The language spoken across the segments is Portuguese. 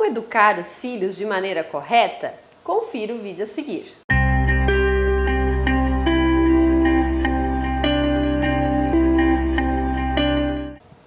Como educar os filhos de maneira correta? Confira o vídeo a seguir.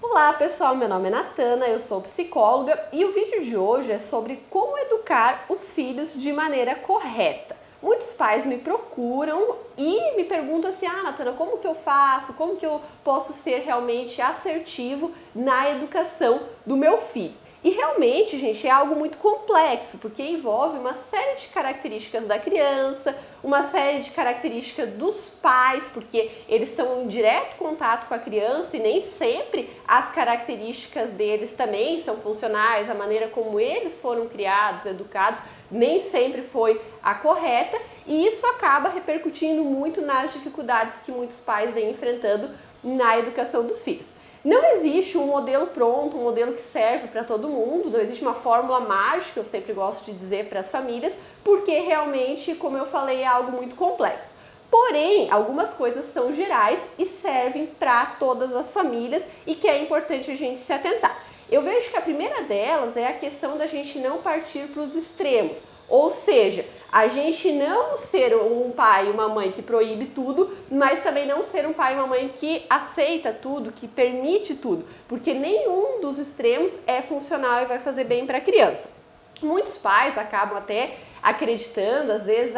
Olá pessoal, meu nome é Natana, eu sou psicóloga e o vídeo de hoje é sobre como educar os filhos de maneira correta. Muitos pais me procuram e me perguntam assim, Natana, como que eu faço? Como que eu posso ser realmente assertivo na educação do meu filho? E realmente, gente, é algo muito complexo, porque envolve uma série de características da criança, uma série de características dos pais, porque eles estão em direto contato com a criança e nem sempre as características deles também são funcionais, a maneira como eles foram criados, educados, nem sempre foi a correta, e isso acaba repercutindo muito nas dificuldades que muitos pais vêm enfrentando na educação dos filhos. Não existe um modelo pronto, um modelo que serve para todo mundo, não existe uma fórmula mágica, eu sempre gosto de dizer para as famílias, porque realmente, como eu falei, é algo muito complexo. Porém, algumas coisas são gerais e servem para todas as famílias e que é importante a gente se atentar. Eu vejo que a primeira delas é a questão da gente não partir para os extremos. Ou seja, a gente não ser um pai e uma mãe que proíbe tudo, mas também não ser um pai e uma mãe que aceita tudo, que permite tudo, porque nenhum dos extremos é funcional e vai fazer bem para a criança. Muitos pais acabam até acreditando, às vezes,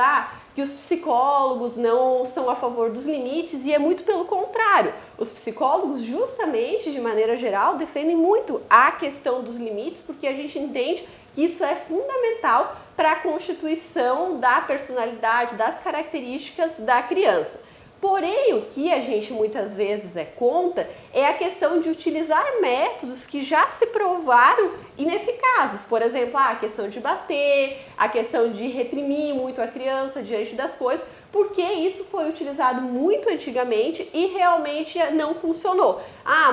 que os psicólogos não são a favor dos limites, e é muito pelo contrário. Os psicólogos, justamente, de maneira geral, defendem muito a questão dos limites, porque a gente entende que isso é fundamental para a constituição da personalidade, das características da criança. Porém, o que a gente muitas vezes é contra é a questão de utilizar métodos que já se provaram ineficazes. Por exemplo, a questão de bater, a questão de reprimir muito a criança diante das coisas, porque isso foi utilizado muito antigamente e realmente não funcionou.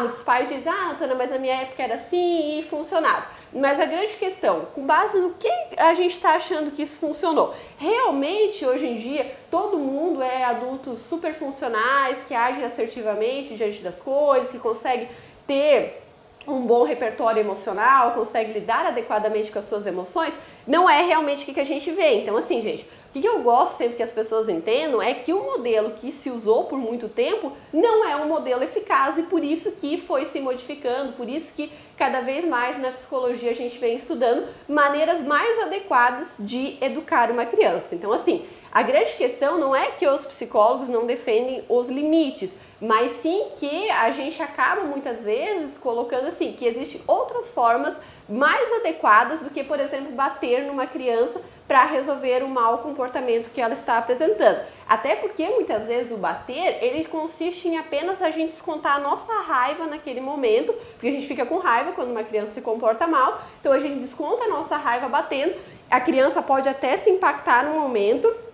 Muitos pais dizem, Natana, mas na minha época era assim e funcionava. Mas a grande questão, com base no que a gente está achando que isso funcionou? Realmente, hoje em dia, todo mundo é adultos super funcionais, que agem assertivamente diante das coisas, que conseguem ter um bom repertório emocional, consegue lidar adequadamente com as suas emoções, não é realmente o que a gente vê. Então, assim, gente, o que eu gosto sempre que as pessoas entendam é que o modelo que se usou por muito tempo não é um modelo eficaz e por isso que foi se modificando, por isso que cada vez mais na psicologia a gente vem estudando maneiras mais adequadas de educar uma criança. Então, assim, a grande questão não é que os psicólogos não defendem os limites, mas sim que a gente acaba muitas vezes colocando assim, que existem outras formas mais adequadas do que, por exemplo, bater numa criança para resolver o mau comportamento que ela está apresentando. Até porque muitas vezes o bater, ele consiste em apenas a gente descontar a nossa raiva naquele momento, porque a gente fica com raiva quando uma criança se comporta mal, então a gente desconta a nossa raiva batendo, a criança pode até se impactar no momento,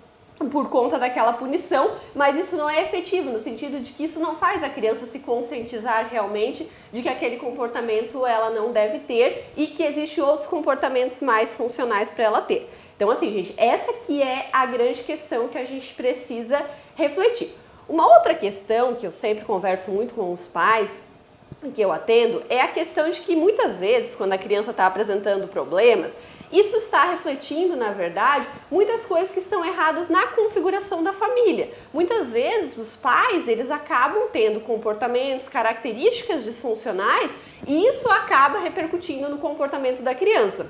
por conta daquela punição, mas isso não é efetivo, no sentido de que isso não faz a criança se conscientizar realmente de que aquele comportamento ela não deve ter e que existem outros comportamentos mais funcionais para ela ter. Então, assim, gente, essa que é a grande questão que a gente precisa refletir. Uma outra questão que eu sempre converso muito com os pais que eu atendo é a questão de que muitas vezes, quando a criança está apresentando problemas, isso está refletindo, na verdade, muitas coisas que estão erradas na configuração da família. Muitas vezes os pais, eles acabam tendo comportamentos, características disfuncionais e isso acaba repercutindo no comportamento da criança.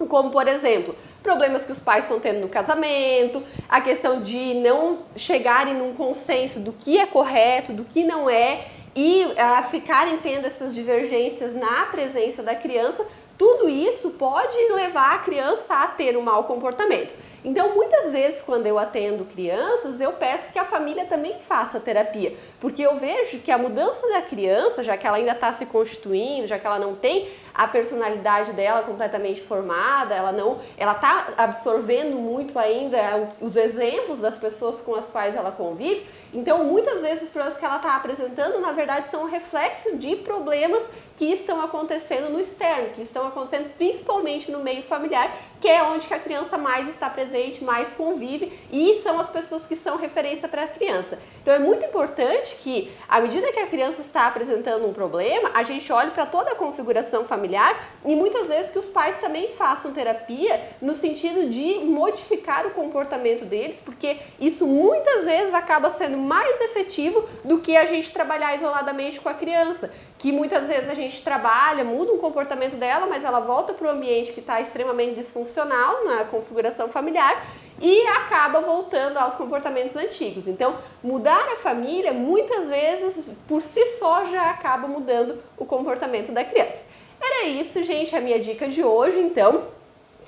Como, por exemplo, problemas que os pais estão tendo no casamento, a questão de não chegarem num consenso do que é correto, do que não é, e ficarem tendo essas divergências na presença da criança. Tudo isso pode levar a criança a ter um mau comportamento. Então, muitas vezes, quando eu atendo crianças, eu peço que a família também faça terapia, porque eu vejo que a mudança da criança, já que ela ainda está se constituindo, já que ela não tem a personalidade dela completamente formada, ela está absorvendo muito ainda os exemplos das pessoas com as quais ela convive, então muitas vezes os problemas que ela está apresentando, na verdade, são um reflexo de problemas que estão acontecendo no externo, que estão acontecendo principalmente principalmente no meio familiar, que é onde que a criança mais está presente, mais convive, e são as pessoas que são referência para a criança. Então é muito importante que, à medida que a criança está apresentando um problema, a gente olhe para toda a configuração familiar e muitas vezes que os pais também façam terapia no sentido de modificar o comportamento deles, porque isso muitas vezes acaba sendo mais efetivo do que a gente trabalhar isoladamente com a criança, que muitas vezes a gente trabalha, muda o comportamento dela, mas ela volta para o ambiente que está extremamente disfuncional na configuração familiar e acaba voltando aos comportamentos antigos. Então, mudar a família, muitas vezes, por si só, já acaba mudando o comportamento da criança. Era isso, gente, a minha dica de hoje. Então,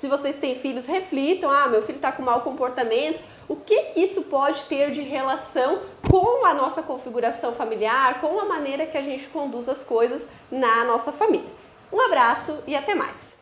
se vocês têm filhos, reflitam, meu filho está com mau comportamento, o que isso pode ter de relação com a nossa configuração familiar, com a maneira que a gente conduz as coisas na nossa família. Um abraço e até mais!